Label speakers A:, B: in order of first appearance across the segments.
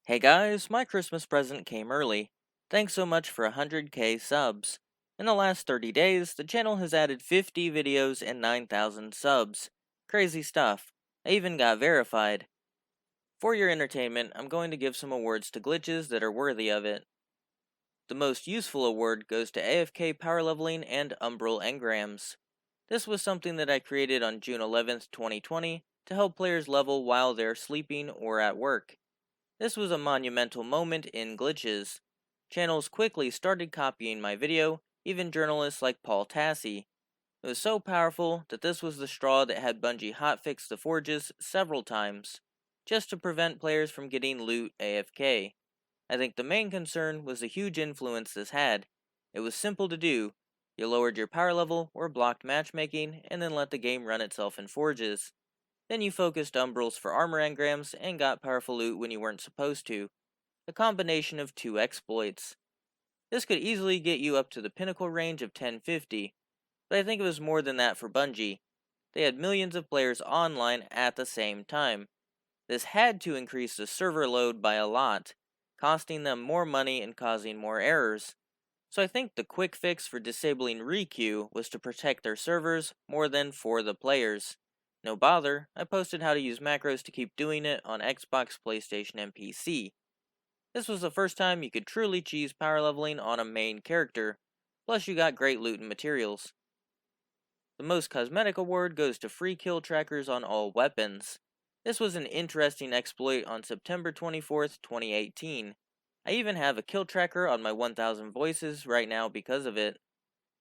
A: Hey guys, my Christmas present came early. Thanks so much for 100k subs. In the last 30 days, the channel has added 50 videos and 9,000 subs. Crazy stuff. I even got verified. For your entertainment, I'm going to give some awards to glitches that are worthy of it. The most useful award goes to AFK power leveling and umbral engrams. This was something that I created on June 11th, 2020 to help players level while they're sleeping or at work. This was a monumental moment in glitches. Channels quickly started copying my video, even journalists like Paul Tassi. It was so powerful that this was the straw that had Bungie hotfix the forges several times, just to prevent players from getting loot AFK. I think the main concern was the huge influence this had. It was simple to do. You lowered your power level or blocked matchmaking, and then let the game run itself in forges. Then you focused umbrals for armor engrams and got powerful loot when you weren't supposed to. A combination of two exploits. This could easily get you up to the pinnacle range of 1050, but I think it was more than that for Bungie. They had millions of players online at the same time. This had to increase the server load by a lot, costing them more money and causing more errors. So I think the quick fix for disabling requeue was to protect their servers more than for the players. No bother, I posted how to use macros to keep doing it on Xbox, PlayStation, and PC. This was the first time you could truly cheese power leveling on a main character, plus you got great loot and materials. The most cosmetic award goes to free kill trackers on all weapons. This was an interesting exploit on September 24th, 2018. I even have a kill tracker on my 1000 voices right now because of it.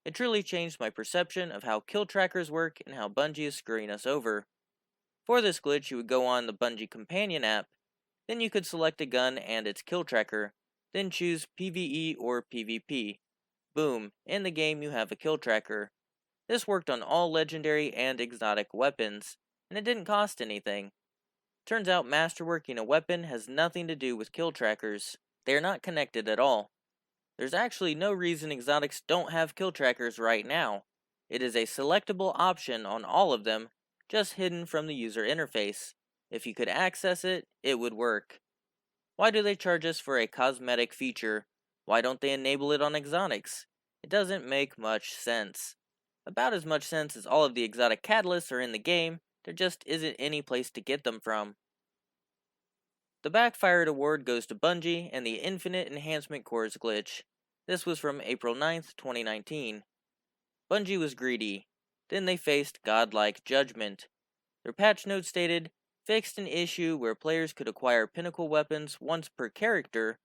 A: It truly changed my perception of how kill trackers work and how Bungie is screwing us over. For this glitch, you would go on the Bungie Companion app, then you could select a gun and its kill tracker, then choose PvE or PvP. Boom, in the game you have a kill tracker. This worked on all legendary and exotic weapons, and it didn't cost anything. Turns out masterworking a weapon has nothing to do with kill trackers. They are not connected at all. There's actually no reason exotics don't have kill trackers right now. It is a selectable option on all of them, just hidden from the user interface. If you could access it, it would work. Why do they charge us for a cosmetic feature? Why don't they enable it on exotics? It doesn't make much sense. About as much sense as all of the exotic catalysts are in the game, there just isn't any place to get them from. The Backfired award goes to Bungie and the Infinite Enhancement Cores glitch. This was from April 9th, 2019. Bungie was greedy. Then they faced godlike judgment. Their patch note stated, fixed an issue where players could acquire pinnacle weapons once per character.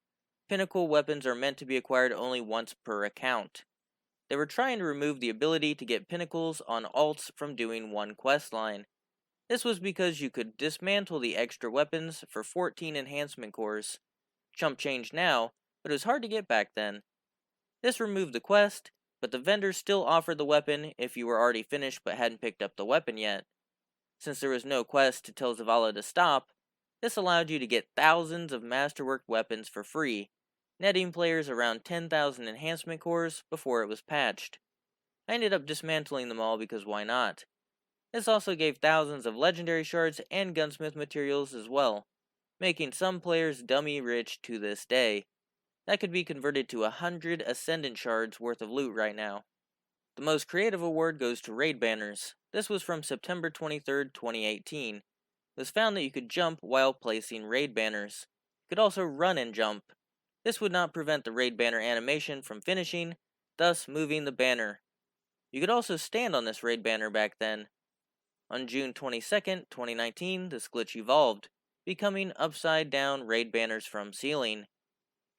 A: Pinnacle weapons are meant to be acquired only once per account. They were trying to remove the ability to get pinnacles on alts from doing one questline. This was because you could dismantle the extra weapons for 14 enhancement cores. Chump change now, but it was hard to get back then. This removed the quest, but the vendor still offered the weapon if you were already finished but hadn't picked up the weapon yet. Since there was no quest to tell Zavala to stop, this allowed you to get thousands of masterworked weapons for free, netting players around 10,000 enhancement cores before it was patched. I ended up dismantling them all because why not? This also gave thousands of legendary shards and gunsmith materials as well, making some players dummy rich to this day. That could be converted to 100 Ascendant shards worth of loot right now. The most creative award goes to raid banners. This was from September 23rd, 2018. It was found that you could jump while placing raid banners. You could also run and jump. This would not prevent the raid banner animation from finishing, thus moving the banner. You could also stand on this raid banner back then. On June 22nd, 2019, this glitch evolved, becoming upside down raid banners from ceiling.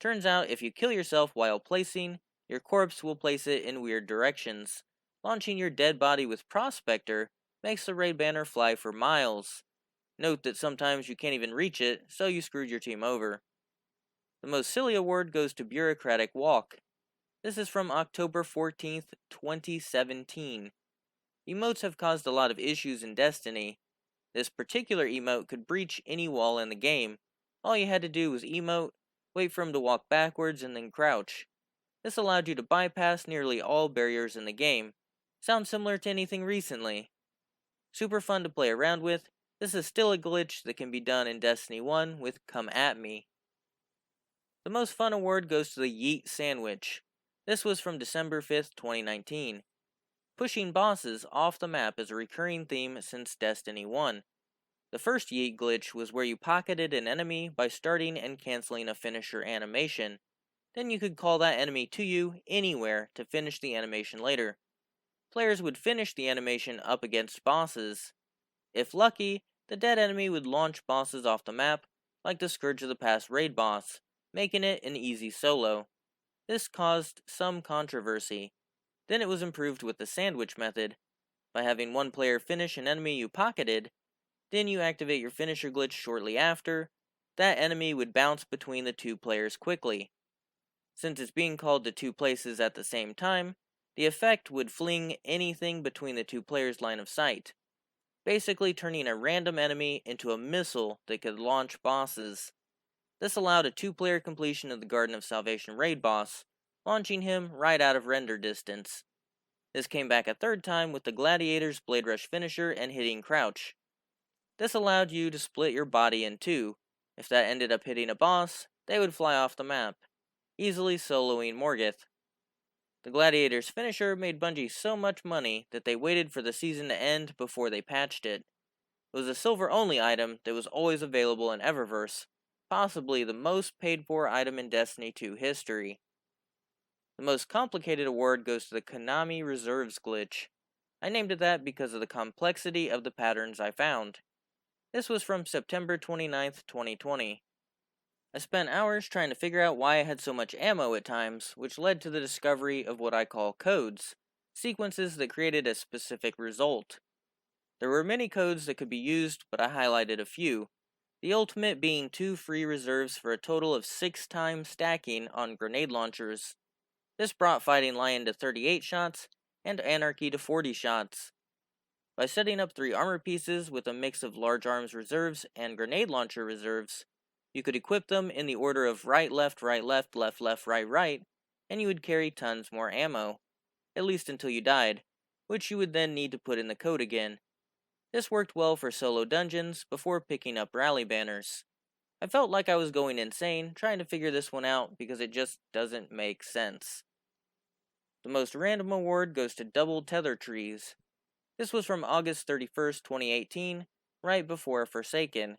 A: Turns out if you kill yourself while placing, your corpse will place it in weird directions. Launching your dead body with Prospector makes the raid banner fly for miles. Note that sometimes you can't even reach it, so you screwed your team over. The most silly award goes to Bureaucratic Walk. This is from October 14th, 2017. Emotes have caused a lot of issues in Destiny. This particular emote could breach any wall in the game. All you had to do was emote, wait for him to walk backwards, and then crouch. This allowed you to bypass nearly all barriers in the game. Sounds similar to anything recently. Super fun to play around with. This is still a glitch that can be done in Destiny 1 with Come At Me. The most fun award goes to the Yeet Sandwich. This was from December 5th, 2019. Pushing bosses off the map is a recurring theme since Destiny 1. The first Yeet glitch was where you pocketed an enemy by starting and canceling a finisher animation. Then you could call that enemy to you anywhere to finish the animation later. Players would finish the animation up against bosses. If lucky, the dead enemy would launch bosses off the map, like the Scourge of the Past raid boss, making it an easy solo. This caused some controversy. Then it was improved with the sandwich method. By having one player finish an enemy you pocketed, then you activate your finisher glitch shortly after, that enemy would bounce between the two players quickly. Since it's being called to two places at the same time, the effect would fling anything between the two players' line of sight, basically turning a random enemy into a missile that could launch bosses. This allowed a two-player completion of the Garden of Salvation raid boss, launching him right out of render distance. This came back a third time with the Gladiator's Blade Rush finisher and hitting crouch. This allowed you to split your body in two. If that ended up hitting a boss, they would fly off the map, easily soloing Morgeth. The Gladiator's finisher made Bungie so much money that they waited for the season to end before they patched it. It was a silver-only item that was always available in Eververse, possibly the most paid-for item in Destiny 2 history. The most complicated award goes to the Konami Reserves glitch. I named it that because of the complexity of the patterns I found. This was from September 29th, 2020. I spent hours trying to figure out why I had so much ammo at times, which led to the discovery of what I call codes, sequences that created a specific result. There were many codes that could be used, but I highlighted a few, the ultimate being 2 free reserves for a total of 6 times stacking on grenade launchers. This brought Fighting Lion to 38 shots, and Anarchy to 40 shots. By setting up 3 armor pieces with a mix of large arms reserves and grenade launcher reserves, you could equip them in the order of right left, left, right, right, and you would carry tons more ammo, at least until you died, which you would then need to put in the code again. This worked well for solo dungeons before picking up rally banners. I felt like I was going insane trying to figure this one out because it just doesn't make sense. The most random award goes to double tether trees. This was from August 31st, 2018, right before Forsaken.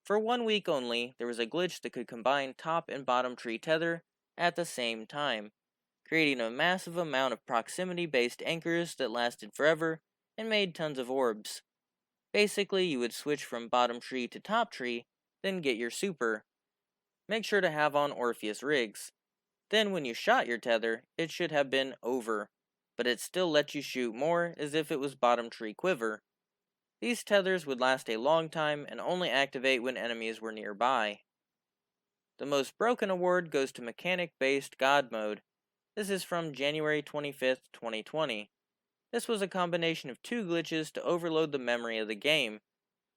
A: For 1 week only, there was a glitch that could combine top and bottom tree tether at the same time, creating a massive amount of proximity-based anchors that lasted forever and made tons of orbs. Basically, you would switch from bottom tree to top tree, then get your super. Make sure to have on Orpheus rigs. Then when you shot your tether, it should have been over, but it still let you shoot more as if it was bottom tree quiver. These tethers would last a long time and only activate when enemies were nearby. The most broken award goes to mechanic-based God mode. This is from January 25th, 2020. This was a combination of 2 glitches to overload the memory of the game.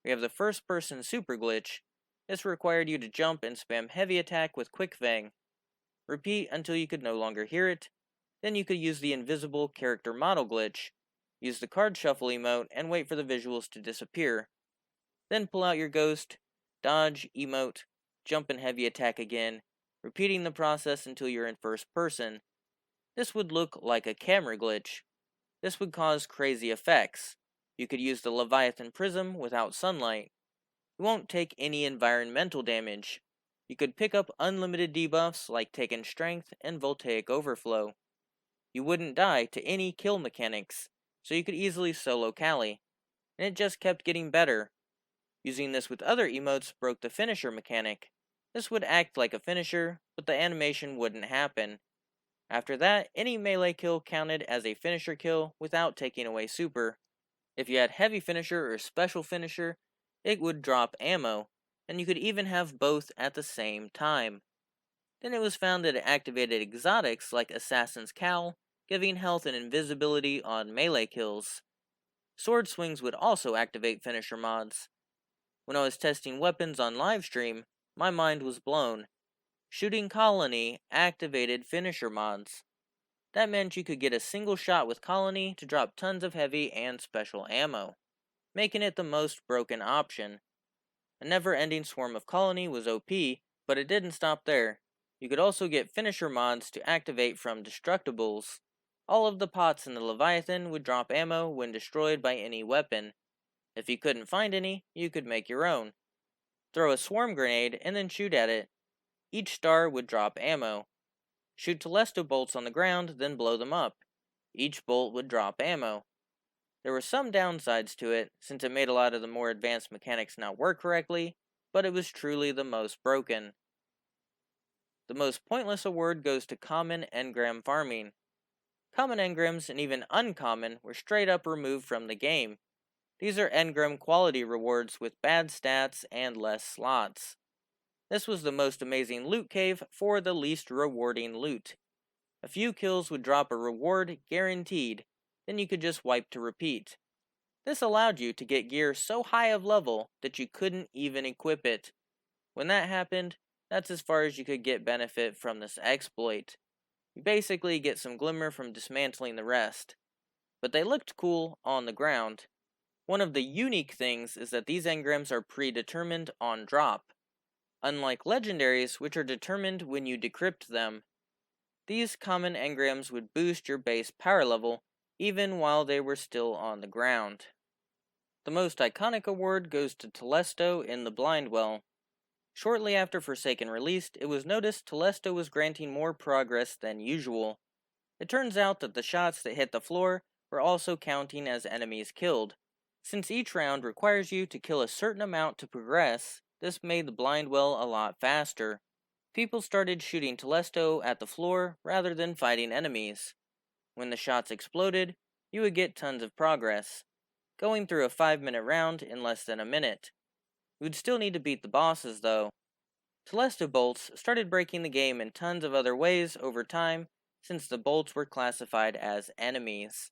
A: We have the first-person super glitch. This required you to jump and spam heavy attack with quick fang. Repeat until you could no longer hear it. Then you could use the invisible character model glitch. Use the card shuffle emote and wait for the visuals to disappear. Then pull out your ghost, dodge, emote, jump and heavy attack again, repeating the process until you're in first person. This would look like a camera glitch. This would cause crazy effects. You could use the Leviathan Prism without sunlight. You won't take any environmental damage. You could pick up unlimited debuffs like Taken Strength and Voltaic Overflow. You wouldn't die to any kill mechanics, so you could easily solo Callie. And it just kept getting better. Using this with other emotes broke the finisher mechanic. This would act like a finisher, but the animation wouldn't happen. After that, any melee kill counted as a finisher kill without taking away super. If you had heavy finisher or special finisher, it would drop ammo, and you could even have both at the same time. Then it was found that it activated exotics like Assassin's Cowl, giving health and invisibility on melee kills. Sword swings would also activate finisher mods. When I was testing weapons on livestream, my mind was blown. Shooting Colony activated finisher mods. That meant you could get a single shot with Colony to drop tons of heavy and special ammo, making it the most broken option. A never-ending swarm of Colony was OP, but it didn't stop there. You could also get finisher mods to activate from destructibles. All of the pots in the Leviathan would drop ammo when destroyed by any weapon. If you couldn't find any, you could make your own. Throw a swarm grenade and then shoot at it. Each star would drop ammo. Shoot Telesto bolts on the ground, then blow them up. Each bolt would drop ammo. There were some downsides to it, since it made a lot of the more advanced mechanics not work correctly, but it was truly the most broken. The most pointless award goes to common engram farming. Common engrams and even uncommon were straight up removed from the game. These are engram quality rewards with bad stats and less slots. This was the most amazing loot cave for the least rewarding loot. A few kills would drop a reward guaranteed, then you could just wipe to repeat. This allowed you to get gear so high of level that you couldn't even equip it. When that happened, that's as far as you could get benefit from this exploit. You basically get some glimmer from dismantling the rest. But they looked cool on the ground. One of the unique things is that these engrams are predetermined on drop, unlike legendaries which are determined when you decrypt them. These common engrams would boost your base power level even while they were still on the ground. The most iconic award goes to Telesto in the Blind Well. Shortly after Forsaken released, it was noticed Telesto was granting more progress than usual. It turns out that the shots that hit the floor were also counting as enemies killed. Since each round requires you to kill a certain amount to progress, this made the Blind Well a lot faster. People started shooting Telesto at the floor rather than fighting enemies. When the shots exploded, you would get tons of progress, going through a 5-minute round in less than a minute. You would still need to beat the bosses though. Telesto bolts started breaking the game in tons of other ways over time, since the bolts were classified as enemies.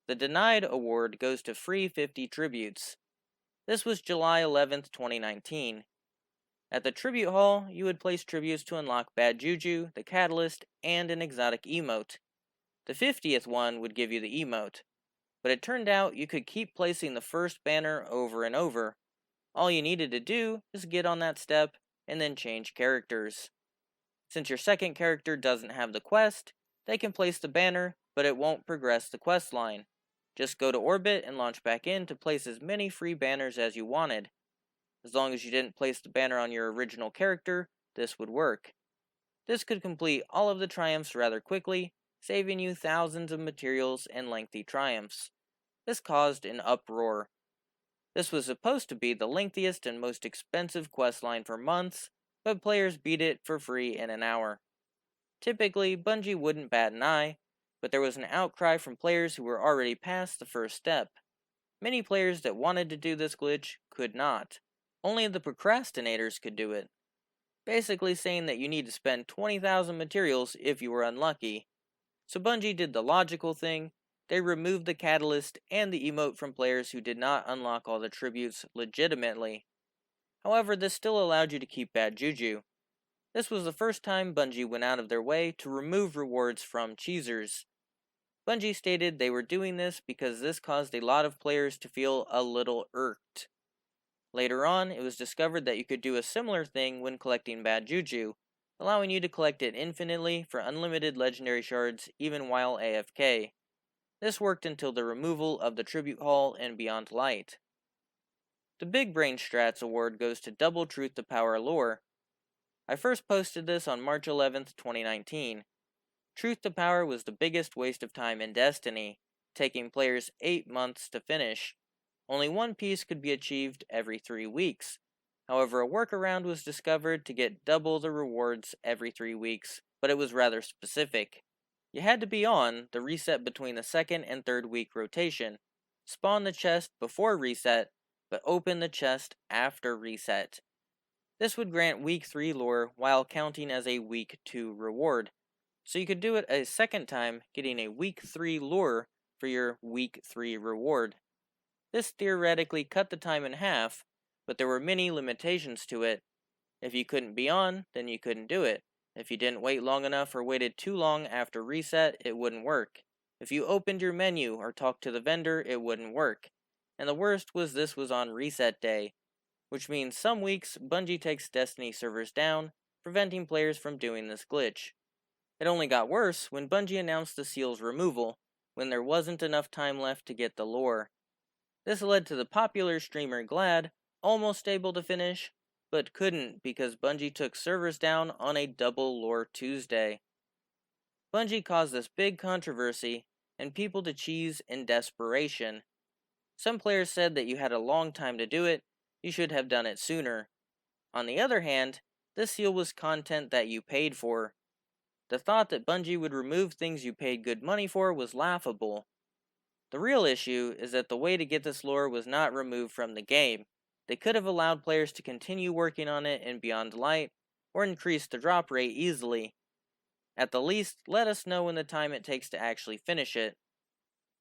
A: The Denied award goes to free 50 tributes. This was July 11th, 2019. At the tribute hall, you would place tributes to unlock Bad Juju, the Catalyst, and an exotic emote. The 50th one would give you the emote, but it turned out you could keep placing the first banner over and over. All you needed to do is get on that step and then change characters. Since your second character doesn't have the quest, they can place the banner, but it won't progress the quest line. Just go to orbit and launch back in to place as many free banners as you wanted. As long as you didn't place the banner on your original character, this would work. This could complete all of the triumphs rather quickly, saving you thousands of materials and lengthy triumphs. This caused an uproar. This was supposed to be the lengthiest and most expensive questline for months, but players beat it for free in an hour. Typically, Bungie wouldn't bat an eye, but there was an outcry from players who were already past the first step. Many players that wanted to do this glitch could not. Only the procrastinators could do it, basically saying that you need to spend 20,000 materials if you were unlucky. So Bungie did the logical thing. They removed the catalyst and the emote from players who did not unlock all the tributes legitimately. However, this still allowed you to keep Bad Juju. This was the first time Bungie went out of their way to remove rewards from cheesers. Bungie stated they were doing this because this caused a lot of players to feel a little irked. Later on, it was discovered that you could do a similar thing when collecting Bad Juju, allowing you to collect it infinitely for unlimited legendary shards even while AFK. This worked until the removal of the Tribute Hall and Beyond Light. The Big Brain Strats award goes to Double Truth to Power Lore. I first posted this on March 11th, 2019. Truth to Power was the biggest waste of time in Destiny, taking players 8 months to finish. Only one piece could be achieved every 3 weeks. However, a workaround was discovered to get double the rewards every 3 weeks, but it was rather specific. You had to be on the reset between the second and third week rotation, spawn the chest before reset, but open the chest after reset. This would grant week 3 lore while counting as a week 2 reward. So you could do it a second time, getting a week 3 lure for your week 3 reward. This theoretically cut the time in half, but there were many limitations to it. If you couldn't be on, then you couldn't do it. If you didn't wait long enough or waited too long after reset, it wouldn't work. If you opened your menu or talked to the vendor, it wouldn't work. And the worst was this was on reset day, which means some weeks Bungie takes Destiny servers down, preventing players from doing this glitch. It only got worse when Bungie announced the seal's removal, when there wasn't enough time left to get the lore. This led to the popular streamer Glad almost able to finish, but couldn't because Bungie took servers down on a double lore Tuesday. Bungie caused this big controversy and people to cheese in desperation. Some players said that you had a long time to do it, you should have done it sooner. On the other hand, this seal was content that you paid for. The thought that Bungie would remove things you paid good money for was laughable. The real issue is that the way to get this lore was not removed from the game. They could have allowed players to continue working on it in Beyond Light, or increased the drop rate easily. At the least, let us know in the time it takes to actually finish it.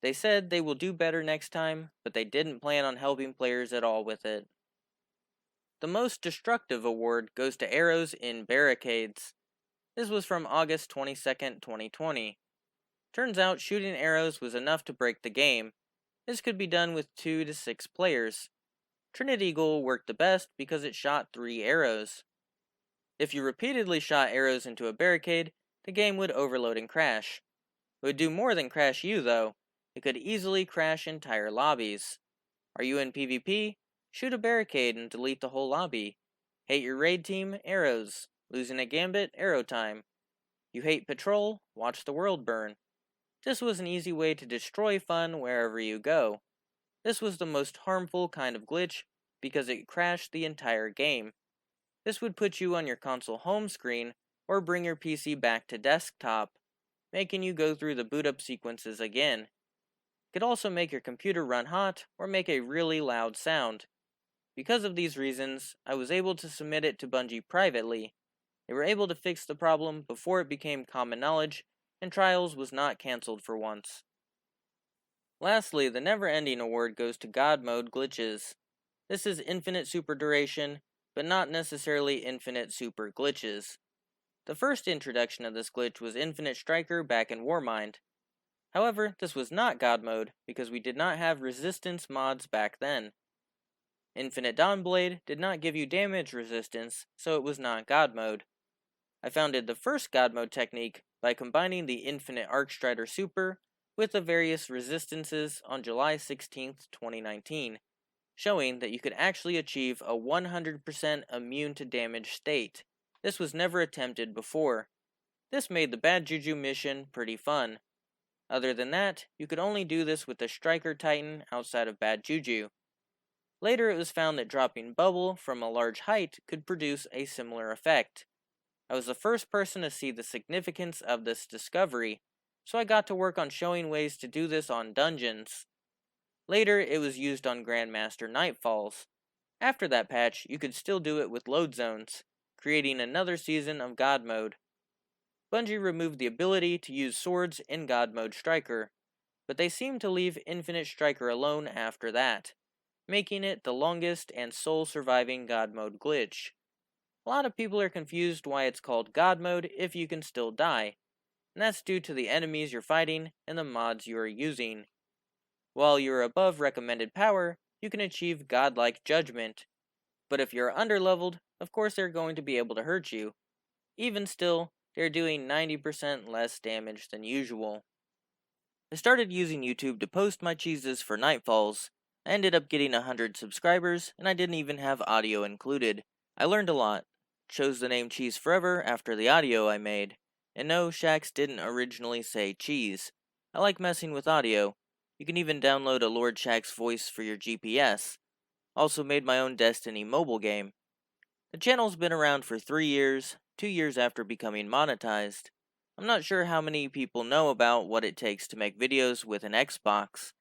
A: They said they will do better next time, but they didn't plan on helping players at all with it. The most destructive award goes to arrows in barricades. This was from August 22nd, 2020. Turns out shooting arrows was enough to break the game. This could be done with 2 to 6 players. Trinity Eagle worked the best because it shot 3 arrows. If you repeatedly shot arrows into a barricade, the game would overload and crash. It would do more than crash you though. It could easily crash entire lobbies. Are you in PvP? Shoot a barricade and delete the whole lobby. Hate your raid team? Arrows. Losing a gambit? Arrow time. You hate patrol? Watch the world burn. This was an easy way to destroy fun wherever you go. This was the most harmful kind of glitch because it crashed the entire game. This would put you on your console home screen or bring your PC back to desktop, making you go through the boot up sequences again. It could also make your computer run hot or make a really loud sound. Because of these reasons, I was able to submit it to Bungie privately. They were able to fix the problem before it became common knowledge, and Trials was not cancelled for once. Lastly, the never-ending award goes to God Mode glitches. This is infinite super duration, but not necessarily infinite super glitches. The first introduction of this glitch was Infinite Striker back in Warmind. However, this was not God Mode because we did not have resistance mods back then. Infinite Dawnblade did not give you damage resistance, so it was not God Mode. I founded the first God Mode technique by combining the Infinite Arcstrider Super with the various resistances on July 16, 2019, showing that you could actually achieve a 100% immune to damage state. This was never attempted before. This made the Bad Juju mission pretty fun. Other than that, you could only do this with the Striker Titan outside of Bad Juju. Later it was found that dropping bubble from a large height could produce a similar effect. I was the first person to see the significance of this discovery, so I got to work on showing ways to do this on dungeons. Later it was used on Grandmaster Nightfalls. After that patch, you could still do it with load zones, creating another season of God Mode. Bungie removed the ability to use swords in God Mode Striker, but they seemed to leave Infinite Striker alone after that, making it the longest and sole surviving God Mode glitch. A lot of people are confused why it's called God Mode if you can still die, and that's due to the enemies you're fighting and the mods you are using. While you're above recommended power, you can achieve godlike judgment, but if you're underleveled, of course they're going to be able to hurt you. Even still, they're doing 90% less damage than usual. I started using YouTube to post my cheeses for Nightfalls. I ended up getting 100 subscribers, and I didn't even have audio included. I learned a lot. Chose the name Cheese Forever after the audio I made. And no, Shax didn't originally say cheese. I like messing with audio. You can even download a Lord Shax voice for your GPS. Also made my own Destiny mobile game. The channel's been around for 3 years, 2 years after becoming monetized. I'm not sure how many people know about what it takes to make videos with an Xbox.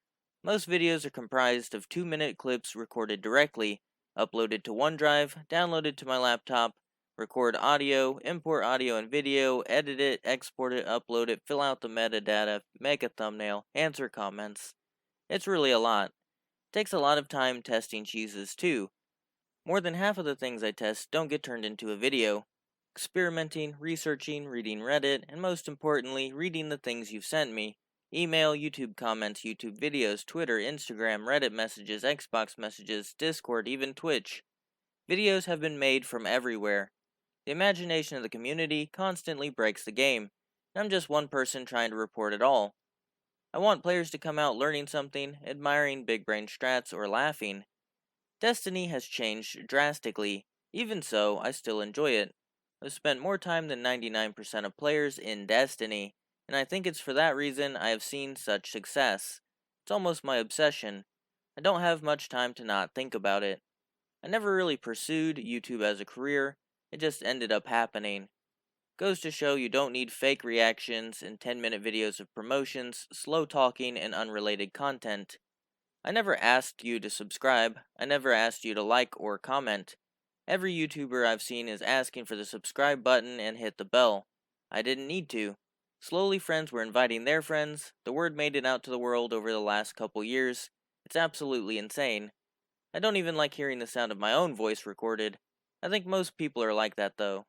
A: Most videos are comprised of 2-minute clips recorded directly, uploaded to OneDrive, downloaded to my laptop, record audio, import audio and video, edit it, export it, upload it, fill out the metadata, make a thumbnail, answer comments. It's really a lot. It takes a lot of time testing cheeses too. More than half of the things I test don't get turned into a video. Experimenting, researching, reading Reddit, and most importantly, reading the things you've sent me. Email, YouTube comments, YouTube videos, Twitter, Instagram, Reddit messages, Xbox messages, Discord, even Twitch. Videos have been made from everywhere. The imagination of the community constantly breaks the game, and I'm just one person trying to report it all. I want players to come out learning something, admiring big brain strats, or laughing. Destiny has changed drastically. Even so, I still enjoy it. I've spent more time than 99% of players in Destiny, and I think it's for that reason I have seen such success. It's almost my obsession. I don't have much time to not think about it. I never really pursued YouTube as a career, it just ended up happening. Goes to show you don't need fake reactions and 10-minute videos of promotions, slow talking, and unrelated content. I never asked you to subscribe, I never asked you to like or comment. Every YouTuber I've seen is asking for the subscribe button and hit the bell. I didn't need to. Slowly friends were inviting their friends, the word made it out to the world over the last couple years. It's absolutely insane. I don't even like hearing the sound of my own voice recorded. I think most people are like that though.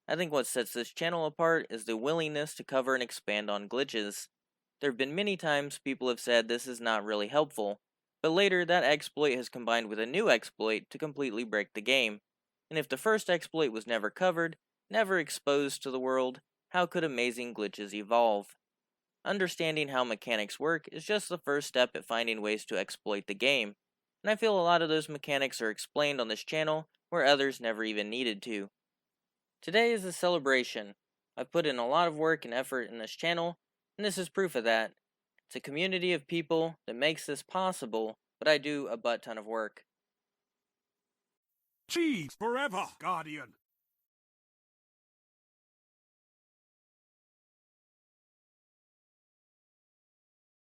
A: I think what sets this channel apart is the willingness to cover and expand on glitches. There have been many times people have said this is not really helpful, but later that exploit has combined with a new exploit to completely break the game. And if the first exploit was never covered, never exposed to the world, how could amazing glitches evolve? Understanding how mechanics work is just the first step at finding ways to exploit the game, and I feel a lot of those mechanics are explained on this channel where others never even needed to. Today is a celebration. I've put in a lot of work and effort in this channel, and this is proof of that. It's a community of people that makes this possible, but I do a butt ton of work.
B: Cheese forever, Guardian!